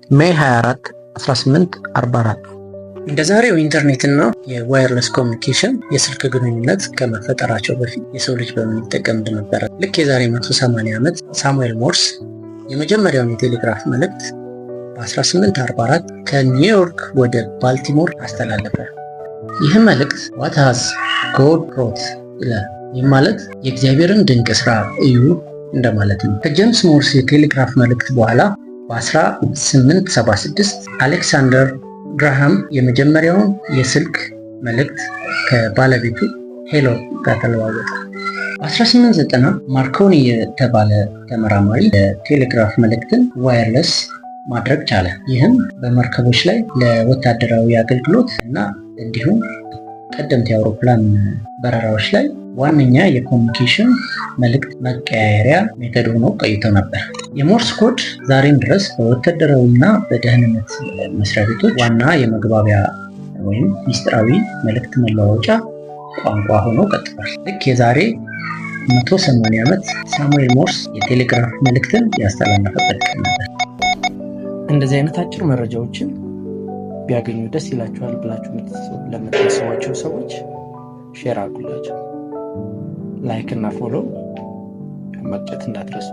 ሜይ 24 1844 እንደ ዛሬው ኢንተርኔትና የዋየርለስ ኮሚኒኬሽን የስልክ ግንኙነት ከመፈጠራቸው በፊት የሰው ልጅ በምን ይጠቀም እንደነበረ ልክ የዛሬ 180 ዓመት ሳሙኤል ሞርስ የመጀመሪያውን የቴሌግራፍ መልእክት በ1844 ከኒውዮርክ ወደ ባልቲሞር አስተላለፈ። ይህ መልእክት what has God wrought ይላል። ይህ ማለት የእግዚአብሔርን ድንቅ ስራ እዩ እንደማለት ነው። ከጄምስ ሞርስ የቴሌግራፍ መልእክት በኋላ በ1876 አሌክሳንደር ግራሃም የመጀመሪያውን የስልክ መልእክት ከባለቤቱ ሄሎ ጋር ተለዋወጠ። በ1890 ማርኮኒ የተባለ ተመራማሪ የቴሌግራፍ መልእክትን ዋየርለስ ማድረግ ቻለ። ይህም በመርከቦች ላይ ለወታደራዊ አገልግሎት እና እንዲሁም ቀደምት የአውሮፕላን በረራዎች ላይ ዋነኛ የኮሚኒኬሽን መልእክት መቀያየሪያ ሜተድ ሆኖ ቆይቶ ነበር። የሞርስ ኮድ ዛሬም ድረስ በወታደራዊ እና በደህንነት መስሪያ ቤቶች ዋና የመግባቢያ ወይም ሚስጥራዊ መልእክት መለዋወጫ ቋንቋ ሆኖ ቀጥሏል። ልክ የዛሬ 180 ዓመት ሳሙኤል ሞርስ የቴሌግራፍ መልእክትን ያስተላለፈበት ቀን ነበር። እንደዚህ አይነት አጭር መረጃዎችን ቢያገኙ ደስ ይላችኋል ብላችሁ ለምታስቧቸው ሰዎች ሼር አድርጉላቸው። ላይክ እና ፎሎ መቅጨት እንዳትረሱ።